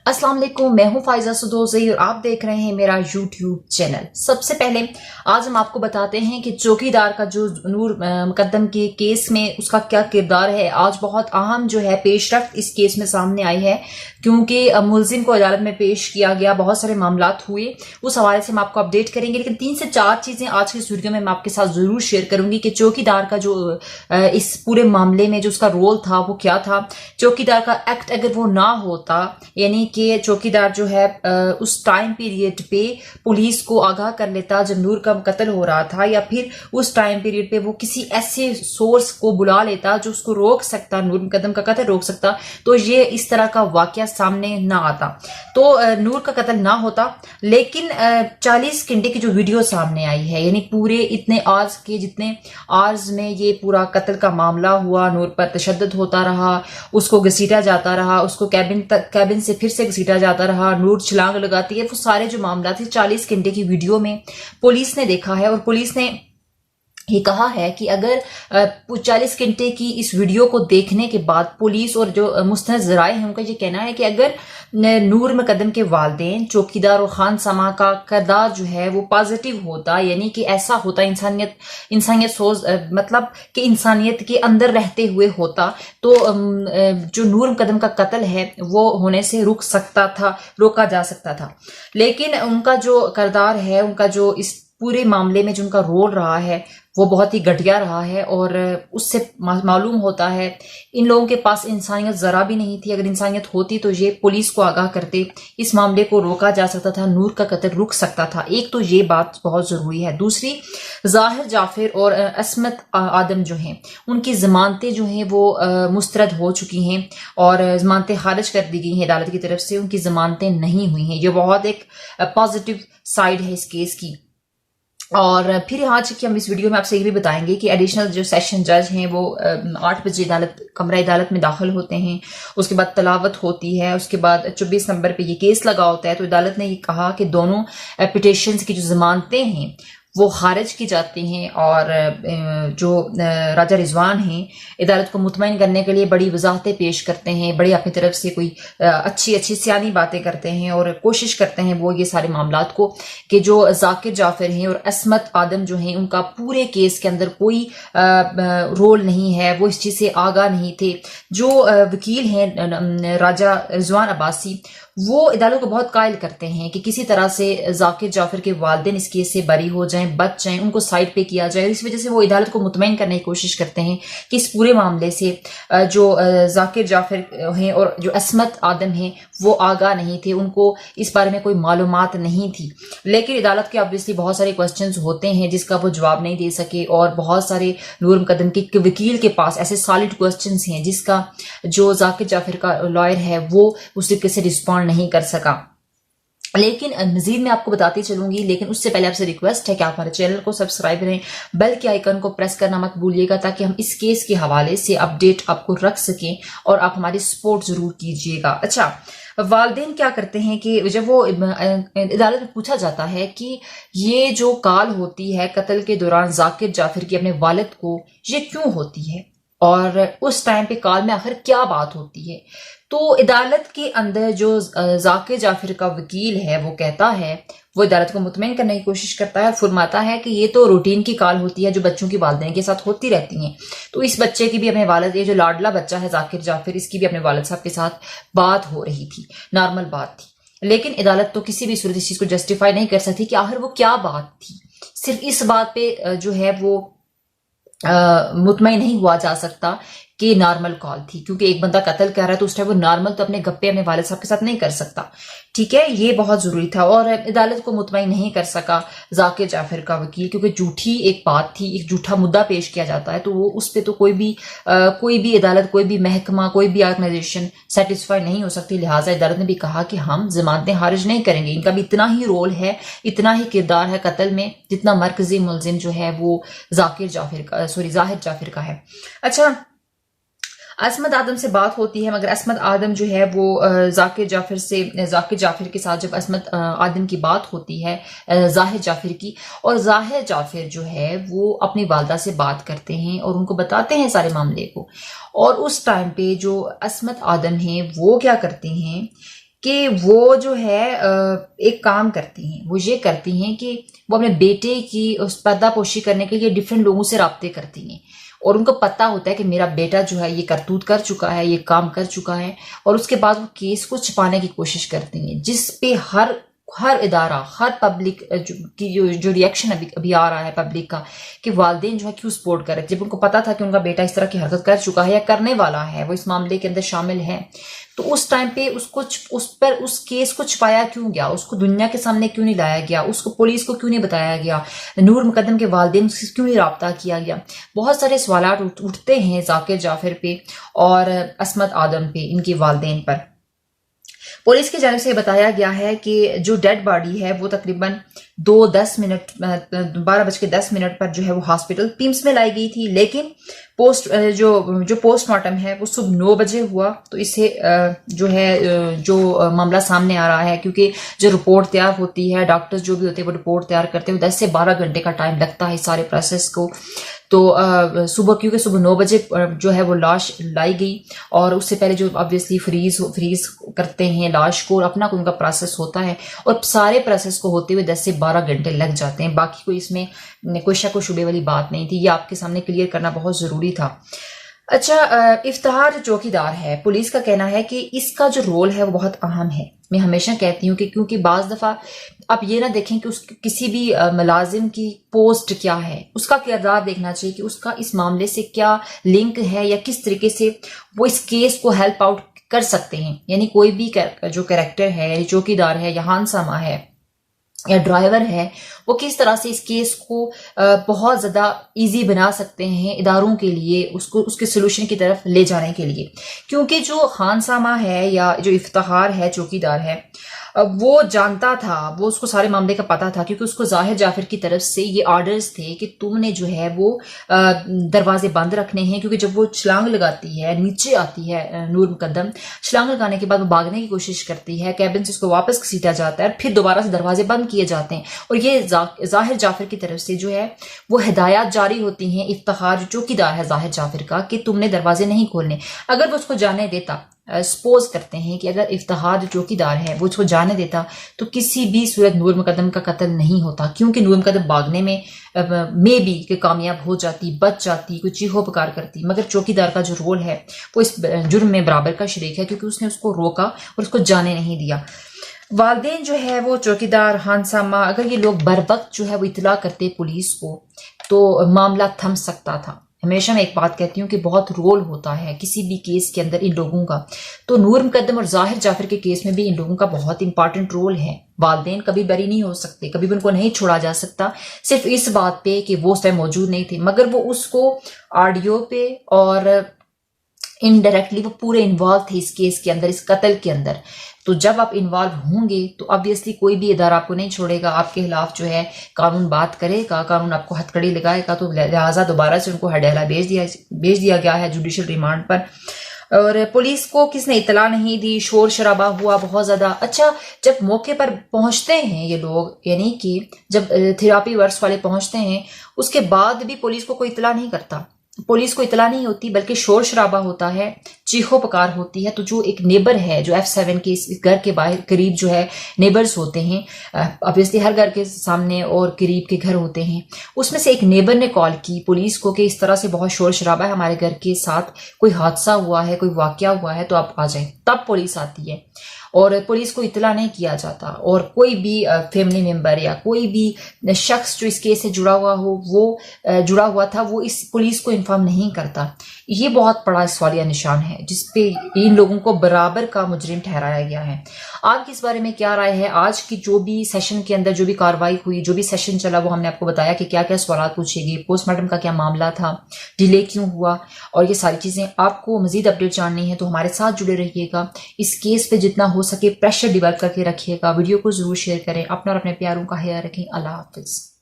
अस्सलाम वालेकुम, मैं हूं फाइजा सदोज़ई और आप देख रहे हैं मेरा यूट्यूब चैनल। सबसे पहले आज हम आपको बताते हैं कि चौकीदार का जो नूर मुकद्दम के केस में उसका क्या किरदार है। आज बहुत अहम जो है पेशरफ्त इस केस में सामने आई है, क्योंकि मुलजिम को अदालत में पेश किया गया, बहुत सारे मामलात हुए, उस हवाले से हम आपको अपडेट करेंगे। लेकिन 3 से 4 चीजें आज की इस वीडियो में मैं आपके साथ जरूर शेयर करूंगी कि चौकीदार का जो इस पूरे मामले में जो उसका रोल था वो क्या था। चौकीदार का एक्ट अगर वो ना होता, यानी कि चौकीदार जो है उस टाइम पीरियड पे पुलिस को आगाह कर लेता जब नूर का कत्ल हो रहा था, या फिर उस टाइम पीरियड पे वो किसी ऐसे सोर्स को बुला लेता जो उसको रोक सकता, नूर मुकद्दम का कत्ल रोक सकता, तो ये इस तरह का वाकया सामने ना आता, तो नूर का कत्ल ना होता। लेकिन 40 घंटे की जो वीडियो सामने आई है, यानी पूरे इतने आर्ज के जितने आर्ज में ये पूरा कत्ल का मामला हुआ, नूर पर तशद्दुद होता रहा, उसको घसीटा जाता रहा, उसको कैबिन से फिर से घसीटा जाता रहा, नूर छलांग लगाती है, वो सारे जो मामला थे 40 घंटे की वीडियो में पुलिस ने देखा है। और पुलिस ने ये कहा है कि अगर 40 घंटे की इस वीडियो को देखने के बाद पुलिस और जो मुस्तनद ज़राए हैं उनका ये कहना है कि अगर नूर मुकद्दम के वालिदैन, चौकीदार और खान समा का किरदार जो है वो पॉजिटिव होता, यानी कि ऐसा होता, इंसानियत सोच, मतलब कि इंसानियत के अंदर रहते हुए होता, तो जो नूर मुकद्दम का कत्ल है वो होने से रोका जा सकता था। लेकिन उनका जो किरदार है, उनका जो इस पूरे मामले में जो उनका रोल रहा है वो बहुत ही घटिया रहा है, और उससे मालूम होता है इन लोगों के पास इंसानियत जरा भी नहीं थी। अगर इंसानियत होती तो ये पुलिस को आगाह करते, इस मामले को रोका जा सकता था, नूर का कत्ल रुक सकता था। एक तो ये बात बहुत जरूरी है। दूसरी, जाहिर जाफिर और असमत आदम जो हैं उनकी जमानतें जो हैं वो मुस्तरद हो चुकी हैं और जमानतें खारिज कर दी गई हैं अदालत की तरफ से, उनकी जमानतें नहीं हुई हैं। ये बहुत एक पॉजिटिव साइड है इस केस की। और फिर आज की हम इस वीडियो में आपसे ये भी बताएंगे कि एडिशनल जो सेशन जज हैं वो 8 बजे कमरा अदालत में दाखिल होते हैं, उसके बाद तलावत होती है, उसके बाद 24 नंबर पे ये केस लगा होता है। तो अदालत ने ये कहा कि दोनों पिटिशंस की जो जमानतें हैं वो खारिज की जाती हैं, और जो राजा रिजवान हैं अदालत को मुतमईन करने के लिए बड़ी वजाहतें पेश करते हैं, बड़ी अपनी तरफ से कोई अच्छी सियानी बातें करते हैं और कोशिश करते हैं वो ये सारे मामलात को कि जो जाकिर जाफिर हैं और असमत आदम जो हैं उनका पूरे केस के अंदर कोई रोल नहीं है, वो इस चीज़ से आगाह नहीं थे। जो वकील हैं राजा रिजवान अब्बासी, वो अदालत को बहुत कायल करते हैं कि किसी तरह से जाकिर जाफिर के वालिदैन इस केस से बरी हो जाएं, बच जाएं, उनको साइड पे किया जाए। इस वजह से वो अदालत को मुतमईन करने की कोशिश करते हैं कि इस पूरे मामले से जो जाकिर जाफिर हैं और जो असमत आदम हैं वो आगाह नहीं थे, उनको इस बारे में कोई मालूमात नहीं थी। लेकिन अदालत के ऑब्वियसली बहुत सारे क्वेश्चंस होते हैं जिसका वो जवाब नहीं दे सके, और बहुत सारे नूर मुकद्दम के वकील के पास ऐसे सॉलिड क्वेश्चंस हैं जिसका जो जाकिर जाफिर का लॉयर है वो उस तरीके से रिस्पॉन्ड नहीं कर सका। लेकिन मजीद मैं आपको बताती चलूंगी, लेकिन उससे पहले आपसे रिक्वेस्ट है कि आप हमारे चैनल को सब्सक्राइब करें, बेल के आइकन को प्रेस करना मत भूलिएगा, ताकि हम इस केस के हवाले से अपडेट आपको रख सकें और आप हमारी सपोर्ट जरूर कीजिएगा। अच्छा, वालिदैन क्या करते हैं कि जब वो अदालत में पूछा जाता है कि ये जो कॉल होती है कत्ल के दौरान जाकिर जाफिर की अपने वालिद को, ये क्यों होती है और उस टाइम पे कॉल में आखिर क्या बात होती है, तो अदालत के अंदर जो जाकिर जाफिर का वकील है वो कहता है, वो अदालत को मुतमईन करने की कोशिश करता है, फरमाता है कि ये तो रूटीन की कॉल होती है जो बच्चों की वालिदैन के साथ होती रहती हैं। तो इस बच्चे की भी अपने वालिद, ये जो लाडला बच्चा है जाकिर जाफिर, इसकी भी अपने वालिद साहब के साथ बात हो रही थी, नॉर्मल बात थी। लेकिन अदालत तो किसी भी सूरत इस चीज को जस्टिफाई नहीं कर सकती कि आखिर वो क्या बात थी। सिर्फ इस बात पे जो है वो मुतमईन नहीं हुआ जा सकता कि नॉर्मल कॉल थी, क्योंकि एक बंदा कत्ल कर रहा है तो उस टाइम वो नॉर्मल तो अपने गप्पे अपने वालिद साहब के साथ नहीं कर सकता। ठीक है, ये बहुत जरूरी था। और अदालत को मुतमईन नहीं कर सका जाकिर जाफिर का वकील, क्योंकि झूठी एक बात थी, एक झूठा मुद्दा पेश किया जाता है, तो वो उस पर तो कोई भी अदालत, कोई भी महकमा, कोई भी ऑर्गेनाइजेशन सेटिस्फाई नहीं हो सकती। लिहाजा अदालत ने भी कहा कि हम जमानतें खारिज नहीं करेंगे, इनका भी इतना ही रोल है, इतना ही किरदार है कत्ल में जितना मरकजी मुलजिम जो है वो जाहिर जाफिर का है। अच्छा, असमत आदम से बात होती है, मगर असमत आदम जो है वो जाकिर जाफिर के साथ जब असमत आदम की बात होती है जाहिर जाफिर की, और जाहिर जाफिर जो है वो अपनी वालदा से बात करते हैं और उनको बताते हैं सारे मामले को। और उस टाइम पे जो असमत आदम हैं वो क्या करते हैं کہ وہ جو ہے ایک کام کرتی ہیں، وہ یہ کرتی ہیں کہ وہ اپنے بیٹے کی اس پردہ پوشی کرنے کے لیے ڈفرینٹ لوگوں سے رابطے کرتی ہیں، اور ان کو پتہ ہوتا ہے کہ میرا بیٹا جو ہے یہ کرتوت کر چکا ہے، یہ کام کر چکا ہے، اور اس کے بعد وہ کیس کو چھپانے کی کوشش کرتی ہیں، جس پہ ہر ادارہ، ہر پبلک کی جو ریئیکشن ابھی آ رہا ہے پبلک کا، کہ والدین جو ہے کیوں سپورٹ کر رہے تھے، جب ان کو پتا تھا کہ ان کا بیٹا اس طرح کی حرکت کر چکا ہے یا کرنے والا ہے، وہ اس معاملے کے اندر شامل ہے، تو اس ٹائم پہ اس کیس کو چھپایا کیوں گیا، اس کو دنیا کے سامنے کیوں نہیں لایا گیا، اس کو پولیس کو کیوں نہیں بتایا گیا، نور مقدم کے والدین سے کیوں نہیں رابطہ کیا گیا؟ بہت سارے سوالات اٹھتے ہیں ذاکر جعفر پہ اور عصمت آدم پہ، ان کے والدین پر۔ پولیس کی جانب سے بتایا گیا ہے کہ جو ڈیڈ باڈی ہے وہ تقریباً 12:10 پر جو ہے وہ ہاسپٹل پیمز میں لائی گئی تھی، لیکن جو پوسٹ مارٹم ہے وہ صبح 9 بجے ہوا، تو اسے جو معاملہ سامنے آ رہا ہے، کیونکہ جو رپورٹ تیار ہوتی ہے، ڈاکٹرز جو بھی ہوتے ہیں وہ رپورٹ تیار کرتے ہیں، 10 سے 12 گھنٹے کا ٹائم لگتا ہے اس سارے پروسیس کو، تو کیونکہ صبح 9 بجے جو ہے وہ لاش لائی گئی، اور اس سے پہلے جو آبویسلی فریز کرتے ہیں لاش کو، اور اپنا ان کا پروسیس ہوتا ہے، اور سارے پروسیس کو ہوتے ہوئے 10 سے 12 گھنٹے لگ جاتے ہیں۔ باقی کوئی اس میں کوئی شک و شبے والی بات نہیں تھی، یہ آپ کے سامنے کلیئر کرنا بہت ضروری تھا۔ اچھا، افتخار جو چوکیدار ہے، پولیس کا کہنا ہے کہ اس کا جو رول ہے وہ بہت اہم ہے۔ میں ہمیشہ کہتی ہوں کہ کیونکہ بعض دفعہ آپ یہ نہ دیکھیں کہ کسی بھی ملازم کی پوسٹ کیا ہے، اس کا کردار دیکھنا چاہیے کہ اس کا اس معاملے سے کیا لنک ہے، یا کس طریقے سے وہ اس کیس کو ہیلپ آؤٹ کر سکتے ہیں۔ یعنی کوئی بھی جو کریکٹر ہے، چوکیدار ہے، یا ہانسامہ ہے، یا ڈرائیور ہے، وہ کس طرح سے اس کیس کو بہت زیادہ ایزی بنا سکتے ہیں اداروں کے لیے، اس کے سلوشن کی طرف لے جانے کے لیے۔ کیونکہ جو خانسامہ ہے یا جو افتخار ہے، چوکیدار ہے، وہ جانتا تھا، وہ اس کو سارے معاملے کا پتا تھا، کیونکہ اس کو ظاہر جعفر کی طرف سے یہ آرڈرز تھے کہ تم نے جو ہے وہ دروازے بند رکھنے ہیں، کیونکہ جب وہ چھلانگ لگاتی ہے، نیچے آتی ہے نور مقدم، چھلانگ لگانے کے بعد وہ بھاگنے کی کوشش کرتی ہے، کیبن سے اس کو واپس گھسیٹا جاتا ہے، اور پھر دوبارہ سے دروازے بند کیے جاتے ہیں، اور یہ ظاہر جعفر کی طرف سے جو ہے وہ ہدایات جاری ہوتی ہیں افتخار جو چوکیدار ہے ظاہر جعفر کا، کہ تم نے دروازے نہیں کھولنے۔ اگر وہ اس کو جانے دیتا، سپوز کرتے ہیں کہ اگر افتخار جو چوکیدار ہے وہ اس کو جانے دیتا، تو کسی بھی صورت نور مقدم کا قتل نہیں ہوتا، کیونکہ نور مقدم بھاگنے میں بھی کہ کامیاب ہو جاتی، بچ جاتی، کوئی چیخو پکار کرتی، مگر چوکیدار کا جو رول ہے وہ اس جرم میں برابر کا شریک ہے، کیونکہ اس نے اس کو روکا اور اس کو جانے نہیں دیا۔ والدین جو ہے وہ چوکیدار، ہانسامہ، اگر یہ لوگ بر وقت جو ہے وہ اطلاع کرتے پولیس کو، تو معاملہ تھم سکتا تھا۔ ہمیشہ میں ایک بات کہتی ہوں کہ بہت رول ہوتا ہے کسی بھی کیس کے اندر ان لوگوں کا، تو نور مقدم اور ظاہر جعفر کے کیس میں بھی ان لوگوں کا بہت امپارٹنٹ رول ہے۔ والدین کبھی بری نہیں ہو سکتے، کبھی بھی ان کو نہیں چھوڑا جا سکتا، صرف اس بات پہ کہ وہ اس ٹائم موجود نہیں تھے، مگر وہ اس کو آڈیو پہ اور انڈائریکٹلی وہ پورے انوالو تھے اس کیس کے اندر، اس قتل کے اندر۔ تو جب آپ انوالو ہوں گے تو آبویسلی کوئی بھی ادارہ آپ کو نہیں چھوڑے گا، آپ کے خلاف جو ہے قانون بات کرے گا، قانون آپ کو ہتھکڑی لگائے گا، تو لہٰذا دوبارہ سے ان کو ہڈیلا بھیج دیا گیا ہے جوڈیشل ریمانڈ پر۔ اور پولیس کو کس نے اطلاع نہیں دی، شور شرابہ ہوا بہت زیادہ۔ اچھا، جب موقع پر پہنچتے ہیں یہ لوگ، یعنی کہ جب تھراپی ورکس والے پہنچتے ہیں، اس کے بعد بھی پولیس کو کوئی اطلاع نہیں کرتا، پولیس کو اطلاع نہیں ہوتی، بلکہ شور شرابہ ہوتا ہے، چیخو پکار ہوتی ہے۔ تو جو ایک نیبر ہے، جو F7 کے اس گھر کے باہر قریب جو ہے نیبرز ہوتے ہیں، obviously ہر گھر کے سامنے اور قریب کے گھر ہوتے ہیں، اس میں سے ایک نیبر نے کال کی پولیس کو کہ اس طرح سے بہت شور شرابہ ہے ہمارے گھر کے ساتھ، کوئی حادثہ ہوا ہے، کوئی واقعہ ہوا ہے، تو آپ آ جائیں۔ تب پولیس آتی ہے، اور پولیس کو اطلاع نہیں کیا جاتا، اور کوئی بھی فیملی ممبر یا کوئی بھی شخص جو اس کیس سے جڑا ہوا تھا وہ اس پولیس کو انفارم نہیں کرتا۔ یہ بہت بڑا سوالیہ نشان ہے جس پہ ان لوگوں کو برابر کا مجرم ٹھہرایا گیا ہے۔ آپ کی اس بارے میں کیا رائے ہے؟ آج کی جو بھی سیشن کے اندر جو بھی کاروائی ہوئی، جو بھی سیشن چلا، وہ ہم نے آپ کو بتایا کہ کیا کیا سوالات پوچھے گئے، پوسٹ مارٹم کا کیا معاملہ تھا، ڈیلے کیوں ہوا، اور یہ ساری چیزیں آپ کو مزید اپڈیٹ جاننی ہے تو ہمارے ساتھ جڑے رہیے گا۔ اس کیس پہ جتنا ہو سکے پریشر ڈیولپ کر کے رکھیے گا، ویڈیو کو ضرور شیئر کریں، اپنا اور اپنے پیاروں کا خیال رکھیں۔ اللہ حافظ۔